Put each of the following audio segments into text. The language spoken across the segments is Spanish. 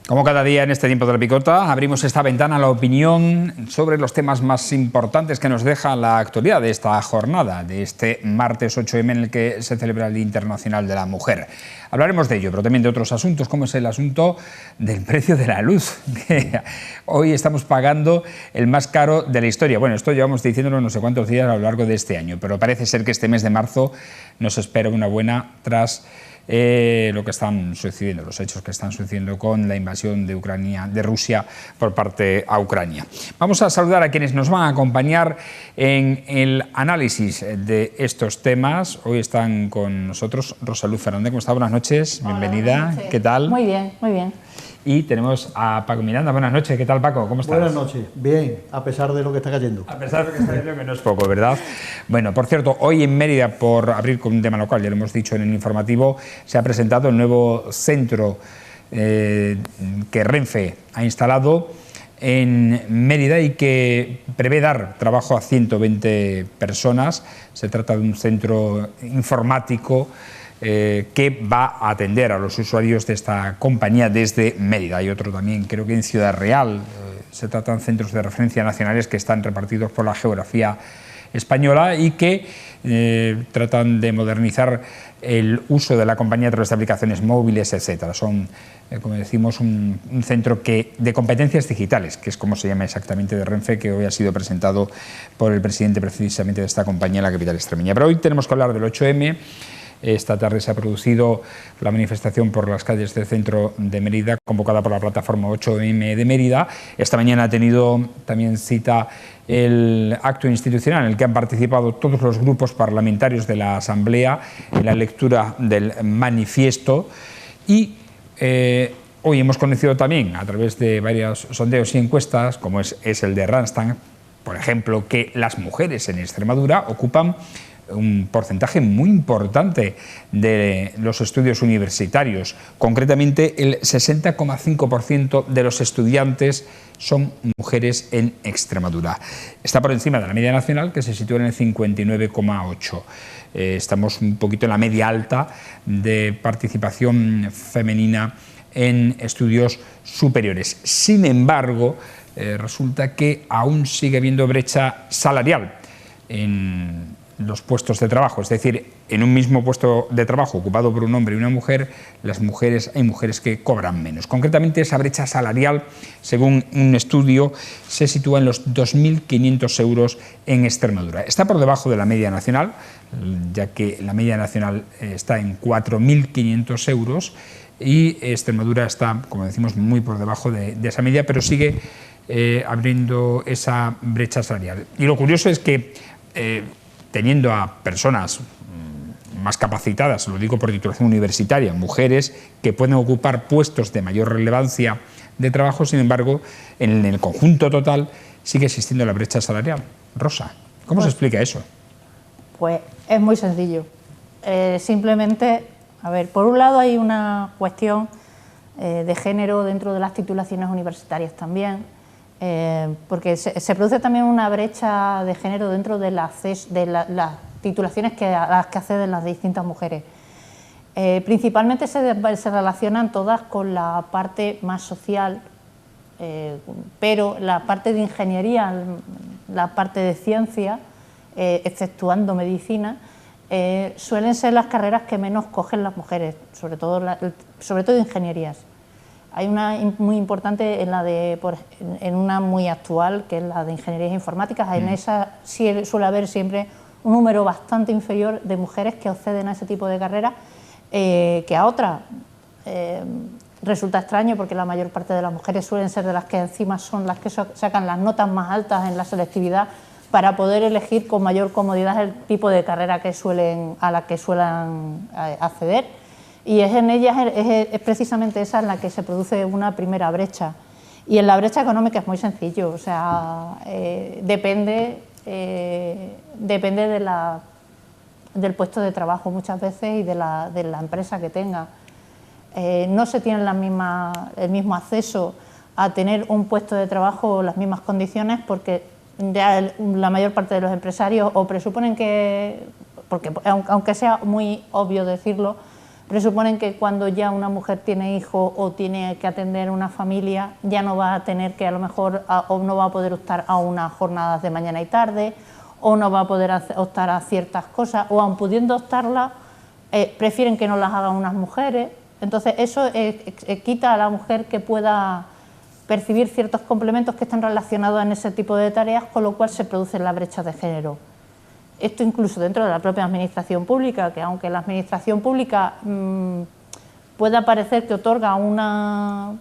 Como cada día en este tiempo de la picota, abrimos esta ventana a la opinión sobre los temas más importantes que nos deja la actualidad de esta jornada, de este martes 8M en el que se celebra el Día Internacional de la Mujer. Hablaremos de ello, pero también de otros asuntos, como es el asunto del precio de la luz, que hoy estamos pagando el más caro de la historia. Bueno, esto llevamos diciéndolo no sé cuántos días a lo largo de este año, pero parece ser que este mes de marzo nos espera una buena tras lo que están sucediendo, los hechos que están sucediendo con la invasión de Ucrania, de Rusia por parte a Ucrania. Vamos a saludar a quienes nos van a acompañar en el análisis de estos temas. Hoy están con nosotros Rosa Luz Fernández. ¿Cómo está? Buenas noches, bienvenida. Buenas noches. ¿Qué tal? Muy bien, muy bien. Y tenemos a Paco Miranda. Buenas noches. ¿Qué tal, Paco? ¿Cómo estás? Buenas noches. Bien, a pesar de lo que está cayendo. A pesar de lo que está cayendo, que no es poco, ¿verdad? Bueno, por cierto, hoy en Mérida, por abrir con un tema local, ya lo hemos dicho en el informativo, se ha presentado el nuevo centro que Renfe ha instalado en Mérida y que prevé dar trabajo a 120 personas. Se trata de un centro informático que va a atender a los usuarios de esta compañía desde Mérida. Hay otro también, creo que en Ciudad Real. Se tratan de centros de referencia nacionales que están repartidos por la geografía española y que tratan de modernizar el uso de la compañía a través de aplicaciones móviles, etcétera. Son, como decimos, un centro de competencias digitales, que es como se llama exactamente, de Renfe, que hoy ha sido presentado por el presidente precisamente de esta compañía en la capital extremeña. Pero hoy tenemos que hablar del 8M. Esta tarde se ha producido la manifestación por las calles del centro de Mérida, convocada por la plataforma 8M de Mérida. Esta mañana ha tenido también cita el acto institucional en el que han participado todos los grupos parlamentarios de la Asamblea en la lectura del manifiesto. Y hoy hemos conocido también, a través de varios sondeos y encuestas, como es el de Randstad, por ejemplo, que las mujeres en Extremadura ocupan un porcentaje muy importante de los estudios universitarios. Concretamente, el 60,5% de los estudiantes son mujeres en Extremadura. Está por encima de la media nacional, que se sitúa en el 59,8%. Estamos un poquito en la media alta de participación femenina en estudios superiores. Sin embargo, resulta que aún sigue habiendo brecha salarial en los puestos de trabajo, es decir, en un mismo puesto de trabajo ocupado por un hombre y una mujer, hay mujeres que cobran menos. Concretamente, esa brecha salarial, según un estudio, se sitúa en los 2.500 euros en Extremadura. Está por debajo de la media nacional, ya que la media nacional está en 4.500 euros y Extremadura está, como decimos, muy por debajo de esa media, pero sigue abriendo esa brecha salarial. Y lo curioso es que teniendo a personas más capacitadas, lo digo por titulación universitaria, mujeres que pueden ocupar puestos de mayor relevancia de trabajo, sin embargo, en el conjunto total sigue existiendo la brecha salarial. Rosa, ¿cómo se explica eso? Pues es muy sencillo. Simplemente, a ver, por un lado hay una cuestión de género dentro de las titulaciones universitarias también, porque se produce también una brecha de género dentro de las titulaciones a las que acceden las distintas mujeres. Principalmente se relacionan todas con la parte más social, pero la parte de ingeniería, la parte de ciencia, exceptuando medicina, suelen ser las carreras que menos cogen las mujeres, sobre todo ingenierías. Hay una muy importante en una muy actual, que es la de ingenierías informáticas. En esa suele haber siempre un número bastante inferior de mujeres que acceden a ese tipo de carreras que a otras. Resulta extraño porque la mayor parte de las mujeres suelen ser de las que encima son las que sacan las notas más altas en la selectividad para poder elegir con mayor comodidad el tipo de carrera a la que suelen acceder. Y es en ellas, es precisamente esa en la que se produce una primera brecha. Y en la brecha económica es muy sencillo, o sea, depende del puesto de trabajo muchas veces y de la empresa que tenga. No se tiene el mismo acceso a tener un puesto de trabajo o las mismas condiciones porque ya la mayor parte de los empresarios o presuponen que, porque aunque sea muy obvio decirlo, presuponen que cuando ya una mujer tiene hijos o tiene que atender una familia, ya no va a tener que a lo mejor, o no va a poder optar a unas jornadas de mañana y tarde, o no va a poder optar a ciertas cosas, o aun pudiendo optarlas, prefieren que no las hagan unas mujeres. Entonces eso quita a la mujer que pueda percibir ciertos complementos que están relacionados en ese tipo de tareas, con lo cual se produce la brecha de género. Esto incluso dentro de la propia administración pública, que aunque la administración pública pueda parecer que otorga una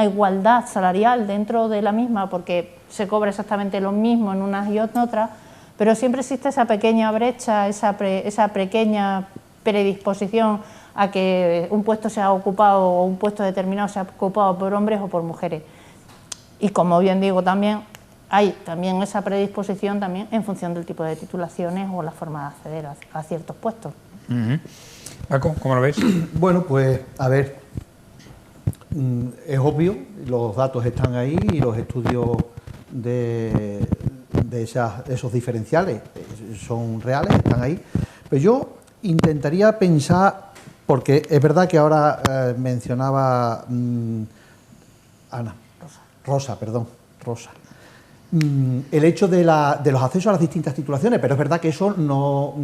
igualdad salarial dentro de la misma, porque se cobra exactamente lo mismo en unas y en otras, pero siempre existe esa pequeña brecha, esa pequeña predisposición a que un puesto sea ocupado o un puesto determinado sea ocupado por hombres o por mujeres. Y como bien digo también, hay también esa predisposición también en función del tipo de titulaciones o la forma de acceder a ciertos puestos. Paco, ¿cómo lo ves? Bueno, pues a ver, es obvio, los datos están ahí y los estudios de esos diferenciales son reales, están ahí, pero yo intentaría pensar, porque es verdad que ahora mencionaba Rosa, el hecho de los accesos a las distintas titulaciones, pero es verdad que eso no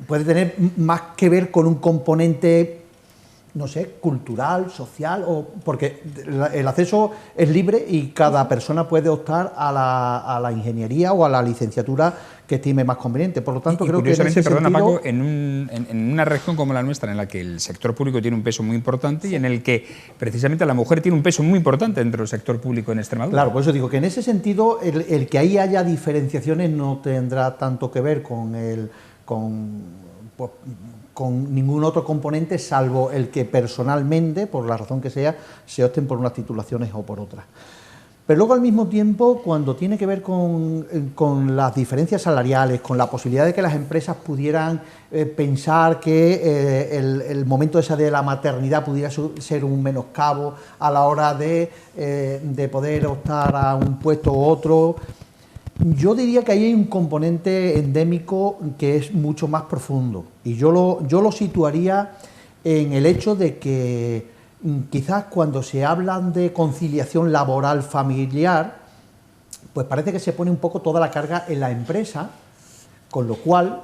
puede tener más que ver con un componente, no sé, cultural, social, o porque el acceso es libre y cada persona puede optar a la ingeniería o a la licenciatura que estime más conveniente. Por lo tanto, creo que en ese perdona, sentido, Paco, en una región como la nuestra, en la que el sector público tiene un peso muy importante y en el que precisamente la mujer tiene un peso muy importante dentro del sector público en Extremadura. Claro, por eso digo que en ese sentido el que ahí haya diferenciaciones no tendrá tanto que ver con ningún otro componente, salvo el que personalmente, por la razón que sea, se opten por unas titulaciones o por otras. Pero luego, al mismo tiempo, cuando tiene que ver con las diferencias salariales, con la posibilidad de que las empresas pudieran pensar que el momento ese de la maternidad pudiera ser un menoscabo a la hora de poder optar a un puesto u otro, yo diría que ahí hay un componente endémico que es mucho más profundo. Y yo lo situaría en el hecho de que quizás cuando se hablan de conciliación laboral familiar, pues parece que se pone un poco toda la carga en la empresa, con lo cual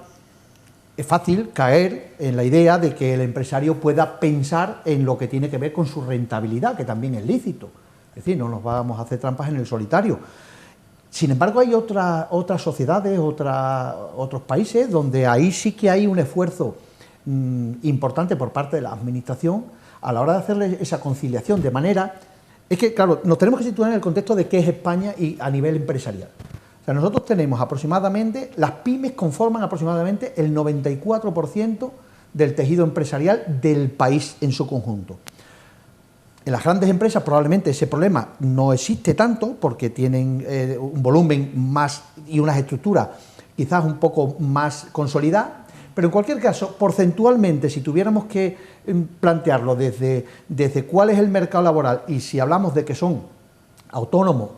es fácil caer en la idea de que el empresario pueda pensar en lo que tiene que ver con su rentabilidad, que también es lícito. Es decir, no nos vamos a hacer trampas en el solitario. Sin embargo, hay otras sociedades, otros países donde ahí sí que hay un esfuerzo importante por parte de la administración a la hora de hacerle esa conciliación, de manera... Es que, claro, nos tenemos que situar en el contexto de qué es España y a nivel empresarial. O sea, nosotros tenemos aproximadamente, las pymes conforman aproximadamente el 94% del tejido empresarial del país en su conjunto. En las grandes empresas probablemente ese problema no existe tanto porque tienen un volumen más y unas estructuras quizás un poco más consolidadas, pero en cualquier caso, porcentualmente, si tuviéramos que plantearlo desde cuál es el mercado laboral y si hablamos de que son autónomos,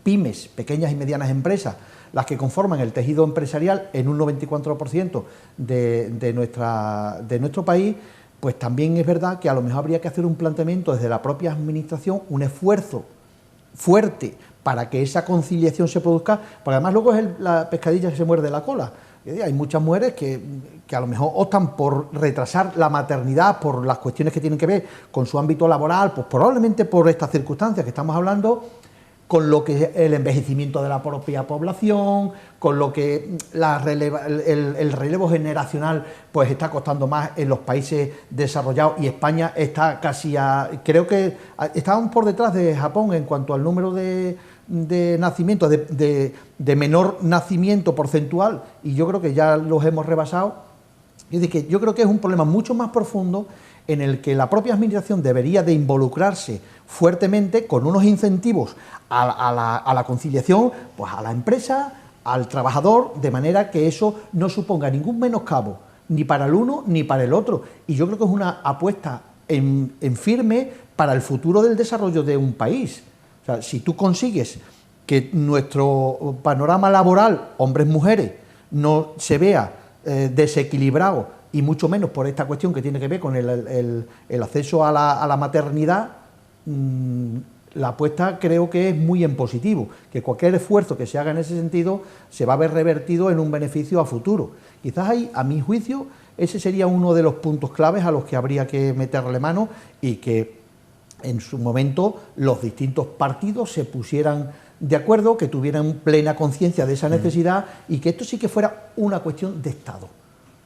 pymes, pequeñas y medianas empresas, las que conforman el tejido empresarial en un 94% de nuestro país, pues también es verdad que a lo mejor habría que hacer un planteamiento desde la propia administración, un esfuerzo fuerte para que esa conciliación se produzca, porque además luego es la pescadilla que se muerde la cola. Hay muchas mujeres que a lo mejor optan por retrasar la maternidad por las cuestiones que tienen que ver con su ámbito laboral, pues probablemente por estas circunstancias que estamos hablando, con lo que es el envejecimiento de la propia población, con lo que el relevo generacional pues está costando más en los países desarrollados, y España está casi creo que estamos por detrás de Japón en cuanto al número de nacimientos, de menor nacimiento porcentual, y yo creo que ya los hemos rebasado. Es decir, que yo creo que es un problema mucho más profundo en el que la propia administración debería de involucrarse fuertemente con unos incentivos a la conciliación, pues a la empresa, al trabajador, de manera que eso no suponga ningún menoscabo, ni para el uno ni para el otro. Y yo creo que es una apuesta en firme para el futuro del desarrollo de un país. O sea, si tú consigues que nuestro panorama laboral, hombres-mujeres, no se vea desequilibrado y mucho menos por esta cuestión que tiene que ver con el acceso a la maternidad, la apuesta creo que es muy en positivo, que cualquier esfuerzo que se haga en ese sentido se va a ver revertido en un beneficio a futuro. Quizás ahí, a mi juicio, ese sería uno de los puntos claves a los que habría que meterle mano y que en su momento los distintos partidos se pusieran de acuerdo, que tuvieran plena conciencia de esa necesidad y que esto sí que fuera una cuestión de Estado.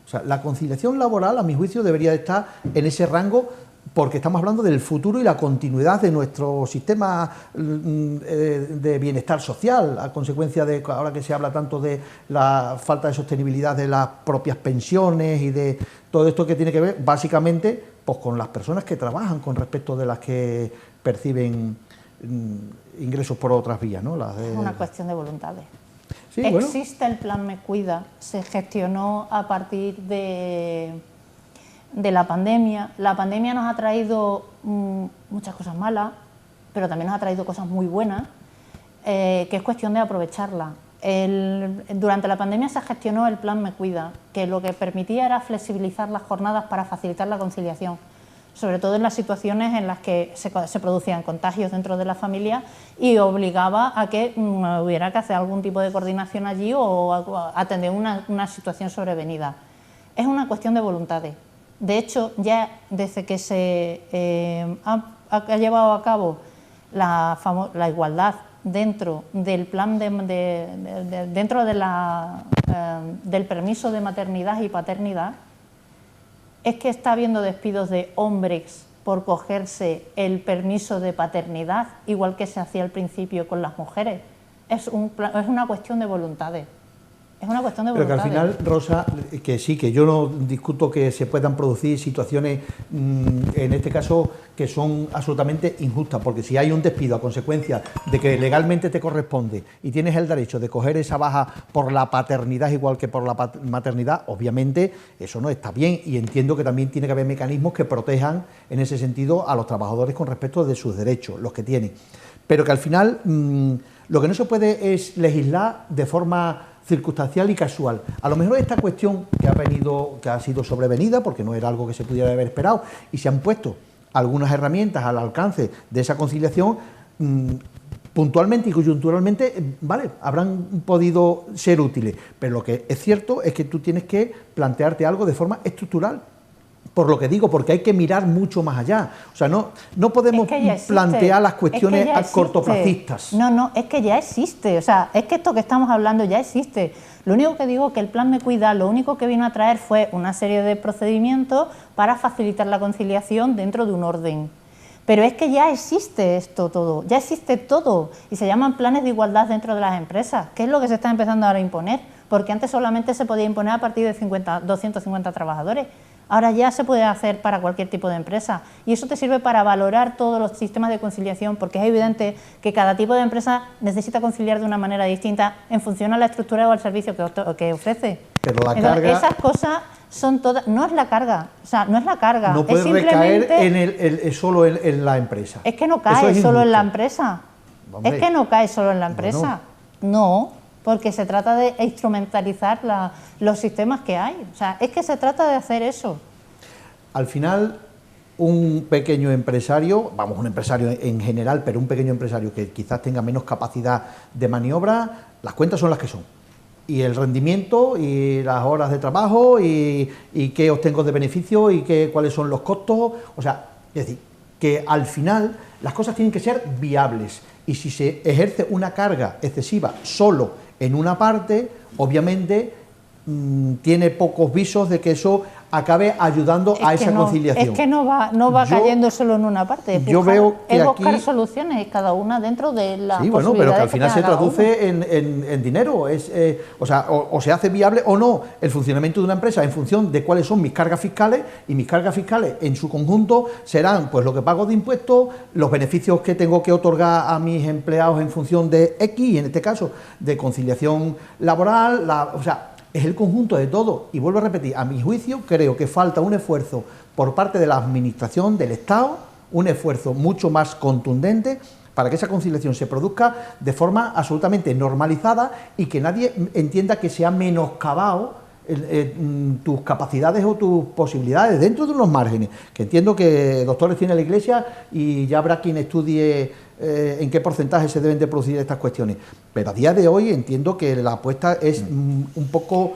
O sea, la conciliación laboral, a mi juicio, debería estar en ese rango, porque estamos hablando del futuro y la continuidad de nuestro sistema de bienestar social, a consecuencia de, ahora que se habla tanto de la falta de sostenibilidad de las propias pensiones y de todo esto que tiene que ver, básicamente, pues con las personas que trabajan con respecto de las que perciben ingresos por otras vías, ¿no? Es una cuestión de voluntades. Sí, existe el plan Me Cuida, se gestionó a partir de la pandemia. La pandemia nos ha traído muchas cosas malas, pero también nos ha traído cosas muy buenas, que es cuestión de aprovecharla. Durante la pandemia se gestionó el plan Me Cuida, que lo que permitía era flexibilizar las jornadas para facilitar la conciliación, sobre todo en las situaciones en las que se producían contagios dentro de la familia y obligaba a que hubiera que hacer algún tipo de coordinación allí o atender una situación sobrevenida. Es una cuestión de voluntades. De hecho, ya desde que se ha llevado a cabo la igualdad dentro del plan dentro de del permiso de maternidad y paternidad, es que está habiendo despidos de hombres por cogerse el permiso de paternidad, igual que se hacía al principio con las mujeres. Es una cuestión de voluntades. Es una cuestión de voluntades. Pero que al final, Rosa, que sí, que yo no discuto que se puedan producir situaciones, en este caso, que son absolutamente injustas, porque si hay un despido a consecuencia de que legalmente te corresponde y tienes el derecho de coger esa baja por la paternidad igual que por la maternidad, obviamente eso no está bien, y entiendo que también tiene que haber mecanismos que protejan en ese sentido a los trabajadores con respecto de sus derechos, los que tienen. Pero que al final lo que no se puede es legislar de forma circunstancial y casual. A lo mejor esta cuestión que ha sido sobrevenida, porque no era algo que se pudiera haber esperado, y se han puesto algunas herramientas al alcance de esa conciliación, puntualmente y coyunturalmente, vale, habrán podido ser útiles, pero lo que es cierto es que tú tienes que plantearte algo de forma estructural. Por lo que digo, porque hay que mirar mucho más allá. O sea, no podemos plantear las cuestiones cortoplacistas. No, es que ya existe. O sea, es que esto que estamos hablando ya existe. Lo único que digo es que el plan Me Cuida, lo único que vino a traer fue una serie de procedimientos para facilitar la conciliación dentro de un orden. Pero es que ya existe esto todo, ya existe todo. Y se llaman planes de igualdad dentro de las empresas, que es lo que se está empezando ahora a imponer. Porque antes solamente se podía imponer a partir de 250 trabajadores. Ahora ya se puede hacer para cualquier tipo de empresa y eso te sirve para valorar todos los sistemas de conciliación, porque es evidente que cada tipo de empresa necesita conciliar de una manera distinta en función a la estructura o al servicio que ofrece. Pero la carga... Esas cosas son todas... No es la carga, o sea, no es la carga. No puede recaer solo en la empresa. Es que no cae solo en la empresa. Hombre, es que no cae solo en la empresa. No, porque se trata de instrumentalizar los sistemas que hay. O sea, es que se trata de hacer eso. Al final, un pequeño empresario, vamos, un empresario en general, pero un pequeño empresario que quizás tenga menos capacidad de maniobra, las cuentas son las que son. Y el rendimiento, y las horas de trabajo, y qué obtengo de beneficio, y cuáles son los costos. O sea, es decir, que al final las cosas tienen que ser viables. Y si se ejerce una carga excesiva solo en una parte, obviamente tiene pocos visos de que eso acabe ayudando a esa conciliación. Es que no va cayendo solo en una parte. Yo veo que es buscar soluciones, cada una dentro de las sí, bueno, pero que al final se traduce en dinero. O se hace viable o no el funcionamiento de una empresa en función de cuáles son mis cargas fiscales, y mis cargas fiscales en su conjunto serán pues lo que pago de impuestos, los beneficios que tengo que otorgar a mis empleados en función de X, y en este caso de conciliación laboral, es el conjunto de todo. Y vuelvo a repetir, a mi juicio creo que falta un esfuerzo por parte de la Administración, del Estado, un esfuerzo mucho más contundente para que esa conciliación se produzca de forma absolutamente normalizada y que nadie entienda que se ha menoscabado tus capacidades o tus posibilidades dentro de unos márgenes, que entiendo que doctores tiene la Iglesia y ya habrá quien estudie en qué porcentaje se deben de producir estas cuestiones, pero a día de hoy entiendo que la apuesta es un poco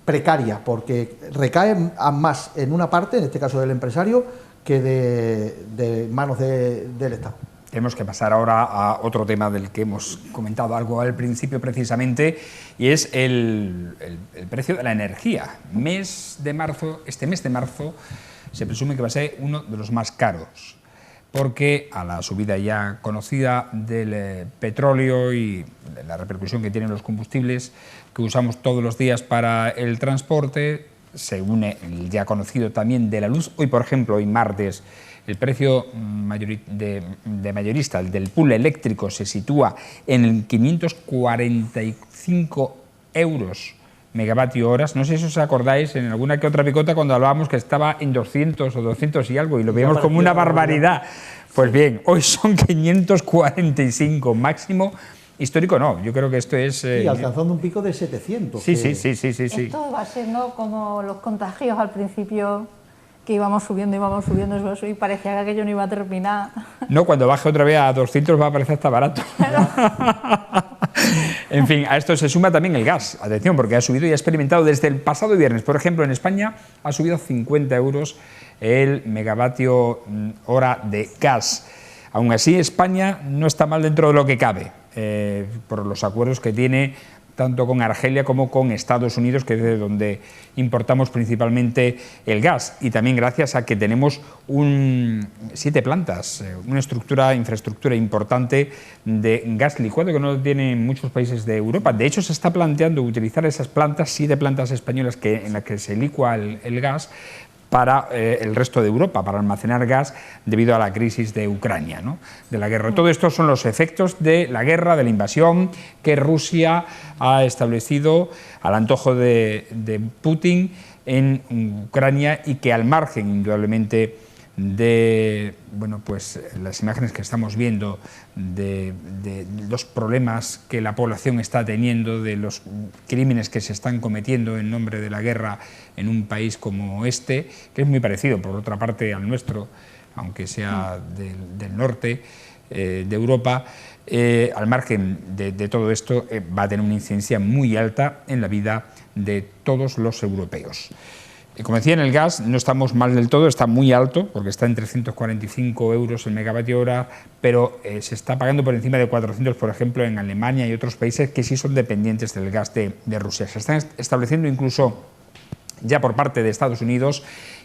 precaria, porque recae más en una parte, en este caso del empresario, que de manos del Estado. Tenemos que pasar ahora a otro tema del que hemos comentado algo al principio precisamente, y es el precio de la energía. Este mes de marzo se presume que va a ser uno de los más caros, porque a la subida ya conocida del petróleo y de la repercusión que tienen los combustibles que usamos todos los días para el transporte, se une el ya conocido también de la luz. Hoy, por ejemplo, hoy martes, el precio de mayorista, el del pool eléctrico, se sitúa en 545 euros megavatio horas. No sé si os acordáis en alguna que otra picota cuando hablábamos que estaba en 200 o 200 y algo y lo veíamos como una barbaridad. Pues bien, hoy son 545, máximo histórico no, yo creo que esto es... Sí, alcanzando un pico de 700. Sí. Esto va a ser, ¿no?, como los contagios al principio, que íbamos subiendo y parecía que aquello no iba a terminar. No, cuando baje otra vez a 200 va a parecer hasta barato. En fin, a esto se suma también el gas. Atención, porque ha subido y ha experimentado desde el pasado viernes. Por ejemplo, en España ha subido 50 euros el megavatio hora de gas. Aún así, España no está mal dentro de lo que cabe, por los acuerdos que tiene tanto con Argelia como con Estados Unidos, que es de donde importamos principalmente el gas, y también gracias a que tenemos 7 plantas, una infraestructura importante de gas licuado que no tienen muchos países de Europa. De hecho, se está planteando utilizar esas plantas, 7 plantas españolas en las que se licua el gas, para el resto de Europa, para almacenar gas debido a la crisis de Ucrania, ¿no?, de la guerra. Todo esto son los efectos de la guerra, de la invasión que Rusia ha establecido al antojo de Putin en Ucrania, y que al margen, indudablemente, de las imágenes que estamos viendo de los problemas que la población está teniendo, de los crímenes que se están cometiendo en nombre de la guerra en un país como este, que es muy parecido por otra parte al nuestro, aunque sea del norte de Europa, al margen de todo esto va a tener una incidencia muy alta en la vida de todos los europeos. Como decía, en el gas no estamos mal del todo, está muy alto, porque está en 345 euros el megavatio hora, pero se está pagando por encima de 400, por ejemplo, en Alemania y otros países que sí son dependientes del gas de Rusia. Se están estableciendo incluso ya por parte de Estados Unidos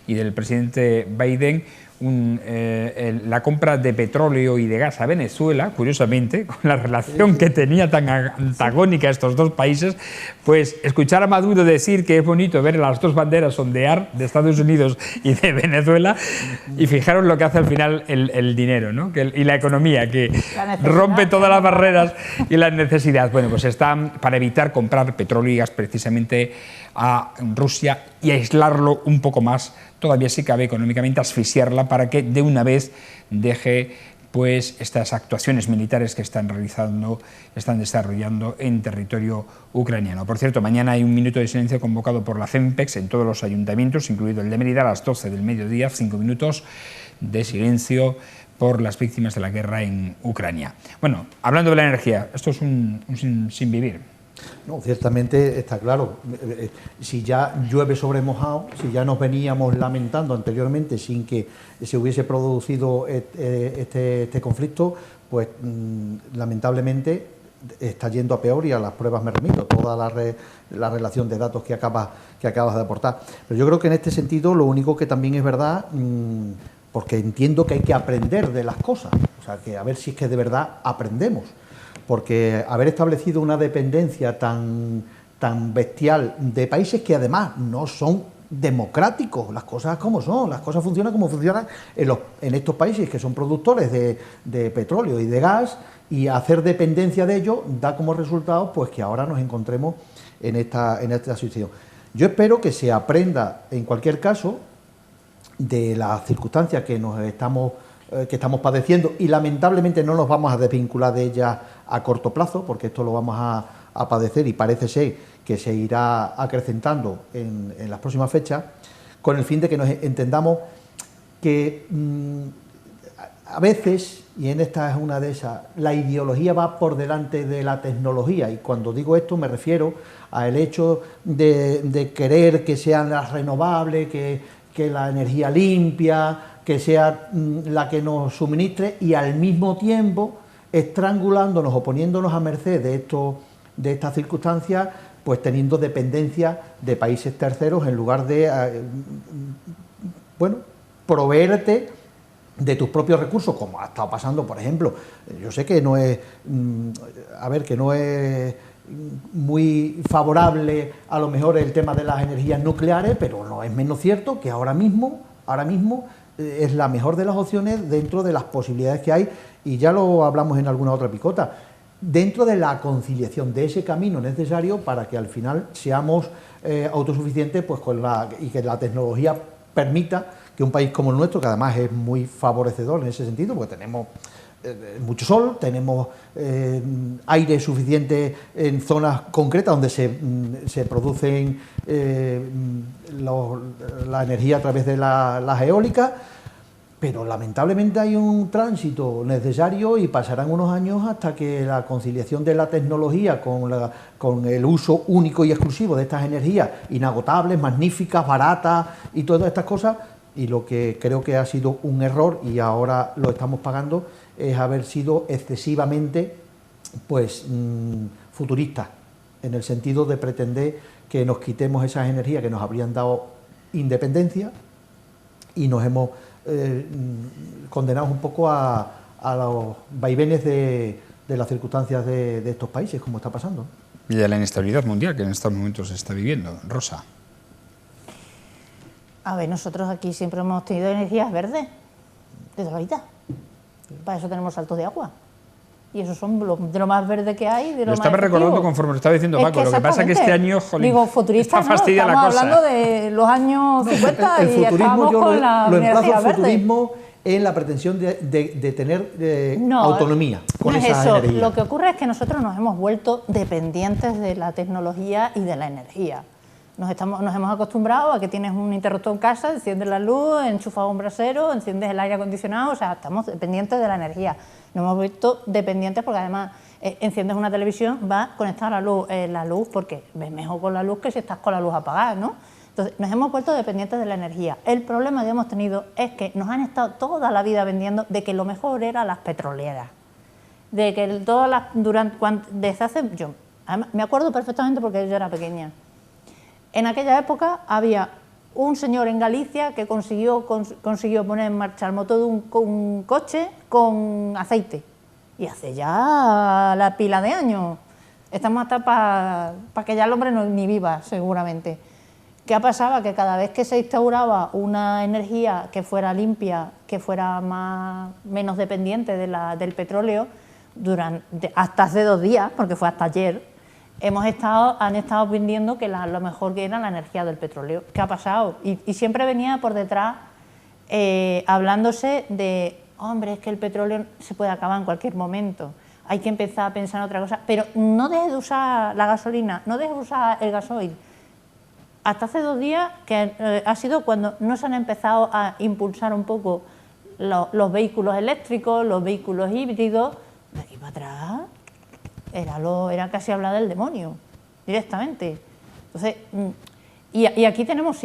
y del presidente Biden la compra de petróleo y de gas a Venezuela, curiosamente, con la relación que tenía tan antagónica estos dos países. Pues escuchar a Maduro decir que es bonito ver las dos banderas ondear, de Estados Unidos y de Venezuela, y fijaros lo que hace al final el dinero, ¿no?, y la economía, que rompe todas las barreras y las necesidades. Bueno, pues están para evitar comprar petróleo y gas precisamente a Rusia y aislarlo un poco más, todavía si cabe económicamente, asfixiarla para que de una vez deje pues estas actuaciones militares que están desarrollando en territorio ucraniano. Por cierto, mañana hay un minuto de silencio convocado por la CEMPEX en todos los ayuntamientos, incluido el de Mérida, a las 12 del mediodía, 5 minutos de silencio por las víctimas de la guerra en Ucrania. Bueno, hablando de la energía, esto es un sin vivir. No, ciertamente está claro. Si ya llueve sobre mojado, si ya nos veníamos lamentando anteriormente sin que se hubiese producido este conflicto, pues lamentablemente está yendo a peor, y a las pruebas me remito, toda la relación de datos que acabas de aportar. Pero yo creo que en este sentido lo único que también es verdad, porque entiendo que hay que aprender de las cosas, o sea, que a ver si es que de verdad aprendemos. Porque haber establecido una dependencia tan bestial de países que además no son democráticos, las cosas como son, las cosas funcionan como funcionan en estos países que son productores de petróleo y de gas, y hacer dependencia de ello da como resultado pues que ahora nos encontremos en esta situación. Yo espero que se aprenda en cualquier caso de las circunstancias que estamos padeciendo, y lamentablemente no nos vamos a desvincular de ellas a corto plazo, porque esto lo vamos a padecer, y parece ser que se irá acrecentando en las próximas fechas, con el fin de que nos entendamos que a veces, y en esta es una de esas, la ideología va por delante de la tecnología, y cuando digo esto me refiero al hecho de querer que sean las renovables, que la energía limpia, que sea la que nos suministre, y al mismo tiempo estrangulándonos o poniéndonos a merced de estas circunstancias, pues teniendo dependencia de países terceros en lugar de, bueno, proveerte de tus propios recursos, como ha estado pasando, por ejemplo. Yo sé que no es, que no es muy favorable a lo mejor el tema de las energías nucleares, pero no es menos cierto que ahora mismo es la mejor de las opciones dentro de las posibilidades que hay, y ya lo hablamos en alguna otra picota, dentro de la conciliación de ese camino necesario para que al final seamos autosuficientes, pues y que la tecnología permita que un país como el nuestro, que además es muy favorecedor en ese sentido, porque tenemos mucho sol, tenemos aire suficiente en zonas concretas donde se producen la energía a través de las eólicas, pero lamentablemente hay un tránsito necesario y pasarán unos años hasta que la conciliación de la tecnología con el uso único y exclusivo de estas energías inagotables, magníficas, baratas y todas estas cosas, y lo que creo que ha sido un error y ahora lo estamos pagando es haber sido excesivamente futuristas, en el sentido de pretender que nos quitemos esas energías que nos habrían dado independencia, y nos hemos condenado un poco a los vaivenes de las circunstancias de estos países, como está pasando. Y de la inestabilidad mundial que en estos momentos se está viviendo. Rosa. A ver, nosotros aquí siempre hemos tenido energías verdes, de toda la vida. Para eso tenemos saltos de agua. Y esos son de lo más verde que hay, de lo más estaba efectivo. Recordando conforme lo estaba diciendo Paco, lo que pasa es que este año, jolín, digo, futurista, está fastidia la cosa. Estamos hablando de los años 50 el y estamos con la energía verde. Futurismo en la pretensión de tener autonomía con esas energías. Lo que ocurre es que nosotros nos hemos vuelto dependientes de la tecnología y de la energía. Nos hemos acostumbrado a que tienes un interruptor en casa, enciendes la luz, enchufas un brasero, enciendes el aire acondicionado, o sea, estamos dependientes de la energía. Nos hemos vuelto dependientes porque además enciendes una televisión, va conectada a la luz porque ves mejor con la luz que si estás con la luz apagada, ¿no? Entonces, nos hemos vuelto dependientes de la energía. El problema que hemos tenido es que nos han estado toda la vida vendiendo de que lo mejor eran las petroleras. De que desde hace... Yo me acuerdo perfectamente porque yo era pequeña. En aquella época había un señor en Galicia que consiguió poner en marcha el motor de un coche con aceite. Y hace ya la pila de años. Estamos hasta para que ya el hombre ni viva, seguramente. ¿Qué pasaba? Que cada vez que se instauraba una energía que fuera limpia, que fuera menos dependiente del petróleo, hasta hace 2 días, porque fue hasta ayer, han estado vendiendo que lo mejor que era la energía del petróleo. ¿Qué ha pasado? Y siempre venía por detrás hablándose de, hombre, es que el petróleo se puede acabar en cualquier momento, hay que empezar a pensar en otra cosa, pero no dejes de usar la gasolina, no dejes de usar el gasoil. Hasta hace 2 días, que ha sido cuando no se han empezado a impulsar un poco los vehículos eléctricos, los vehículos híbridos, de aquí para atrás era casi hablar del demonio, directamente. Entonces, y aquí tenemos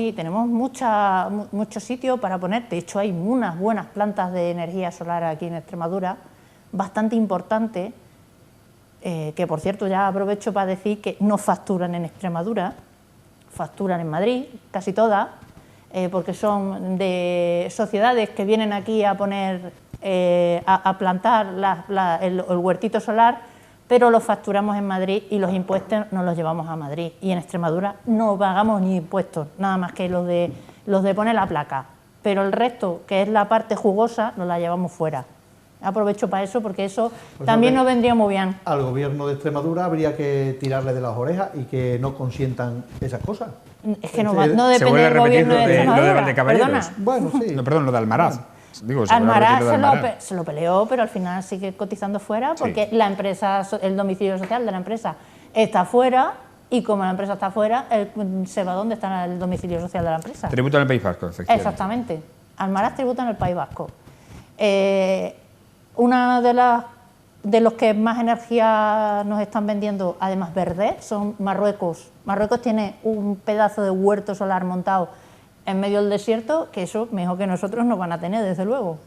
muchos sitios para poner. De hecho, hay unas buenas plantas de energía solar aquí en Extremadura, bastante importantes, que por cierto ya aprovecho para decir que no facturan en Extremadura, facturan en Madrid, casi todas, porque son de sociedades que vienen aquí a poner, a plantar el huertito solar, pero los facturamos en Madrid y los impuestos nos los llevamos a Madrid. Y en Extremadura no pagamos ni impuestos, nada más que los de poner la placa. Pero el resto, que es la parte jugosa, nos la llevamos fuera. Aprovecho para eso, porque eso también nos vendría muy bien. Al gobierno de Extremadura habría que tirarle de las orejas y que no consientan esas cosas. Es que no depende del gobierno de Extremadura. Perdona. Bueno, sí. No, perdón, lo de Almaraz. Digo, Almaraz se lo peleó, pero al final sigue cotizando fuera porque la empresa, el domicilio social de la empresa está fuera y como la empresa está fuera, se va donde está el domicilio social de la empresa. Tributa en el País Vasco, efectivamente. Exactamente. Almaraz tributa en el País Vasco. Una de los que más energía nos están vendiendo, además verde, son Marruecos. Marruecos tiene un pedazo de huerto solar montado en medio del desierto, que eso mejor que nosotros no van a tener, desde luego.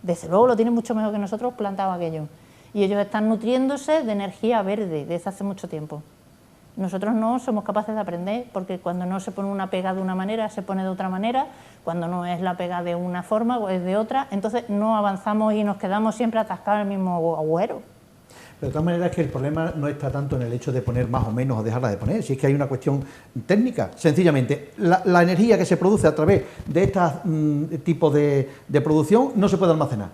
Desde luego lo tienen mucho mejor que nosotros plantado aquello. Y ellos están nutriéndose de energía verde desde hace mucho tiempo. Nosotros no somos capaces de aprender, porque cuando no se pone una pega de una manera, se pone de otra manera, cuando no es la pega de una forma o es de otra, entonces no avanzamos y nos quedamos siempre atascados en el mismo agujero. Pero de todas maneras es que el problema no está tanto en el hecho de poner más o menos o dejarla de poner, si es que hay una cuestión técnica. Sencillamente, la energía que se produce a través de este tipo de producción no se puede almacenar.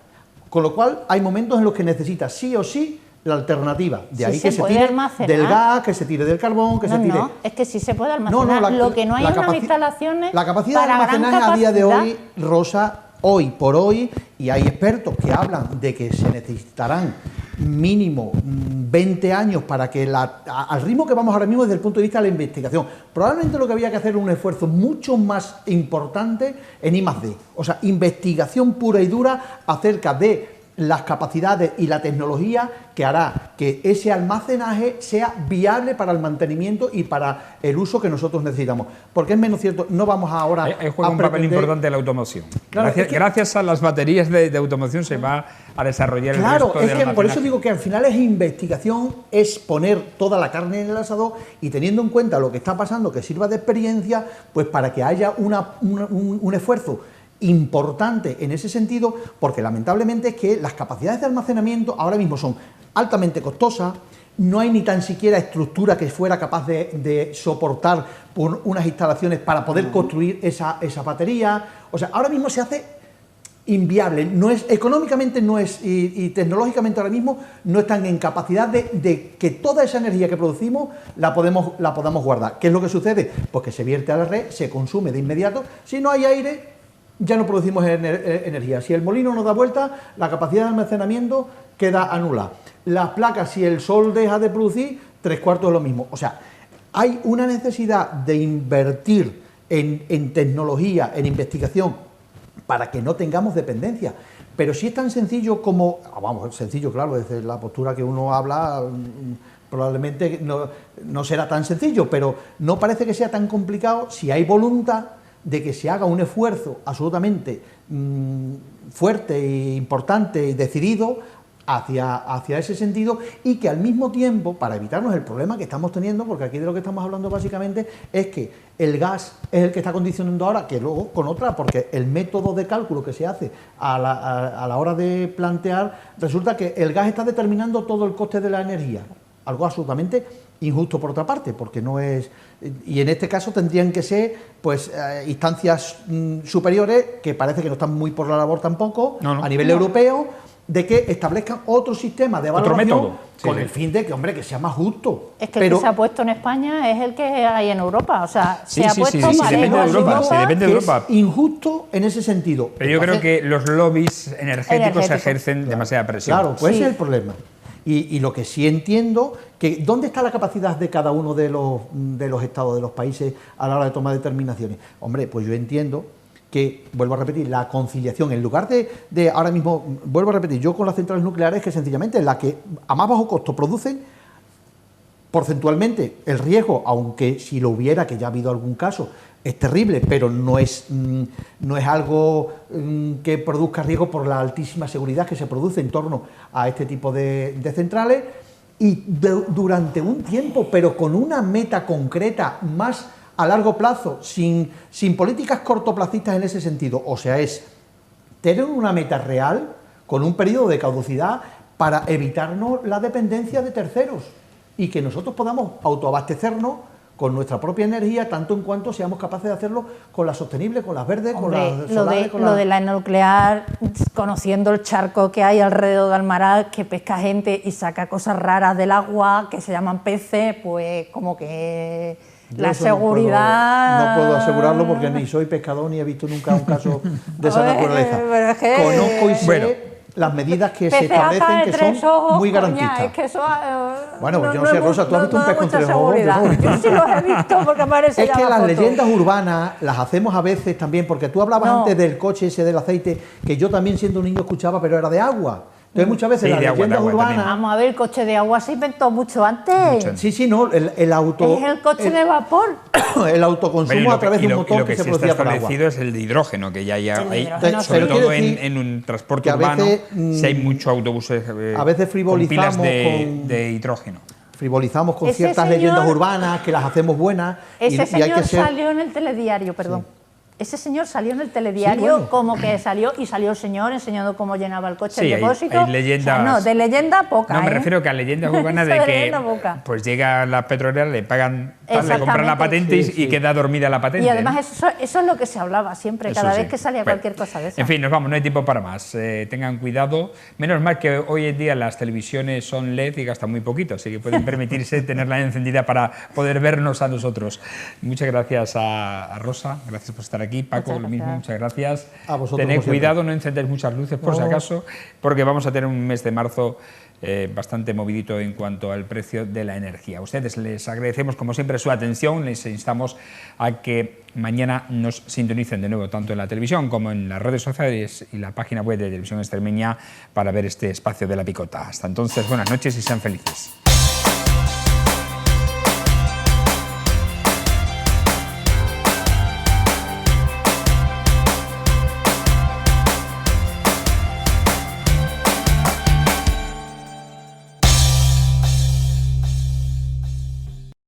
Con lo cual hay momentos en los que necesita sí o sí la alternativa. De ahí que se tire del gas, que se tire del carbón, que se tire... No, es que sí se puede almacenar. Lo que no hay unas instalaciones la capacidad de almacenaje a día de hoy, Rosa, hoy por hoy, y hay expertos que hablan de que se necesitarán mínimo 20 años para que al ritmo que vamos ahora mismo desde el punto de vista de la investigación, probablemente lo que había que hacer era un esfuerzo mucho más importante en I+D, o sea, investigación pura y dura acerca de las capacidades y la tecnología que hará que ese almacenaje sea viable para el mantenimiento y para el uso que nosotros necesitamos. Porque es menos cierto, no vamos ahora Ahí juega un papel importante la automoción. Claro, gracias a las baterías de automoción se va a desarrollar el resto del almacenaje. Claro, es que por eso digo que al final es investigación, es poner toda la carne en el asador y teniendo en cuenta lo que está pasando, que sirva de experiencia, pues para que haya un esfuerzo importante en ese sentido, porque lamentablemente es que las capacidades de almacenamiento ahora mismo son altamente costosas, no hay ni tan siquiera estructura que fuera capaz de soportar por unas instalaciones para poder construir esa batería. O sea, ahora mismo se hace inviable, no es, económicamente no es y tecnológicamente ahora mismo no están en capacidad de que toda esa energía que producimos la podamos guardar. ¿Qué es lo que sucede? Pues que se vierte a la red, se consume de inmediato, si no hay aire ya no producimos energía. Si el molino no da vuelta, la capacidad de almacenamiento queda anulada. Las placas, si el sol deja de producir, 3/4 de lo mismo. O sea, hay una necesidad de invertir en tecnología, en investigación, para que no tengamos dependencia. Pero si es tan sencillo como, vamos, sencillo, claro, desde la postura que uno habla, probablemente no será tan sencillo, pero no parece que sea tan complicado si hay voluntad de que se haga un esfuerzo absolutamente fuerte e importante y decidido hacia ese sentido y que al mismo tiempo, para evitarnos el problema que estamos teniendo, porque aquí de lo que estamos hablando básicamente es que el gas es el que está condicionando ahora, que luego con otra, porque el método de cálculo que se hace a la hora de plantear, resulta que el gas está determinando todo el coste de la energía, algo absolutamente injusto por otra parte, porque no es... Y en este caso tendrían que ser pues instancias superiores, que parece que no están muy por la labor tampoco, a nivel europeo, de que establezcan otro sistema de evaluación con el fin de que, hombre, que sea más justo. Es que el que se ha puesto en España es el que hay en Europa, o sea, se ha puesto depende de Europa, depende de Europa. Es injusto en ese sentido. Pero yo creo que los lobbies energéticos ejercen demasiada presión. Claro, pues ese es el problema. Y lo que sí entiendo, que ¿dónde está la capacidad de cada uno de los estados, de los países a la hora de tomar determinaciones? Hombre, pues yo entiendo que, vuelvo a repetir, la conciliación, en lugar de ahora mismo, vuelvo a repetir, yo con las centrales nucleares, que sencillamente la que a más bajo costo producen, porcentualmente el riesgo, aunque si lo hubiera, que ya ha habido algún caso, es terrible, pero no es algo que produzca riesgo por la altísima seguridad que se produce en torno a este tipo de centrales, y durante un tiempo, pero con una meta concreta más a largo plazo, sin políticas cortoplacistas en ese sentido. O sea, es tener una meta real con un periodo de caducidad para evitarnos la dependencia de terceros y que nosotros podamos autoabastecernos con nuestra propia energía, tanto en cuanto seamos capaces de hacerlo con las sostenibles, con las verdes, con las solares... Lo de la nuclear, conociendo el charco que hay alrededor de Almaraz, que pesca gente y saca cosas raras del agua, que se llaman peces, pues como que... Yo la seguridad... No puedo asegurarlo porque ni soy pescador ni he visto nunca un caso de esa naturaleza. Conozco y sé las medidas que se Peces acá establecen de que tres son ojos, muy coña, garantistas. es que eso, Bueno, pues yo no sé, Rosa, ¿tú has visto un pez con da mucha tres ojos? seguridad. Yo sí los he visto porque aparece Es ya que la las foto. leyendas urbanas las hacemos a veces también, porque tú hablabas No. antes del coche ese del aceite, que yo también siendo un niño escuchaba, pero era de agua. Entonces muchas veces Sí, las de agua, de leyendas agua urbanas... también. Vamos a ver, el coche de agua se inventó mucho antes. Mucho antes. Sí, no, el auto... Es el coche de vapor. el autoconsumo Bueno, a través de un motor lo que se sí está producía por agua. establecido es el de hidrógeno, que ya hay, El de hidrógeno, Pero sobre quiero todo decir en un transporte que a urbano, veces, si hay muchos autobuses a veces con frivolizamos pilas con- de hidrógeno. Frivolizamos con Ese ciertas señor- leyendas urbanas, que las hacemos buenas, Ese y hay señor que ser... salió en el telediario, perdón. Ese señor salió en el telediario, Sí, bueno. como que salió, y salió el señor enseñando cómo llenaba el coche, Sí, el hay depósito. leyendas- O sea, no, de leyenda poca, No, me ¿eh? refiero que a leyendas urbanas Eso de de que leyenda poca. pues llega la petrolera, le pagan, tal, le compran la Exactamente. patente y, Sí, sí. y queda dormida la patente. Y además ¿no? eso es lo que se hablaba siempre, Eso cada sí. vez que salía Bueno, cualquier cosa de esa. En fin, nos vamos, no hay tiempo para más. Tengan cuidado. Menos mal que hoy en día las televisiones son LED y gastan muy poquito, así que pueden permitirse tenerla encendida para poder vernos a nosotros. Muchas gracias a Rosa, gracias por estar aquí. Paco, Muchas lo mismo, gracias. muchas gracias. A vosotros, Tened como siempre. cuidado, no encendéis muchas luces por si No. acaso, porque vamos a tener un mes de marzo bastante movidito en cuanto al precio de la energía. A ustedes les agradecemos como siempre su atención, les instamos a que mañana nos sintonicen de nuevo tanto en la televisión como en las redes sociales y la página web de Televisión Extremeña para ver este espacio de la picota. Hasta entonces, buenas noches y sean felices.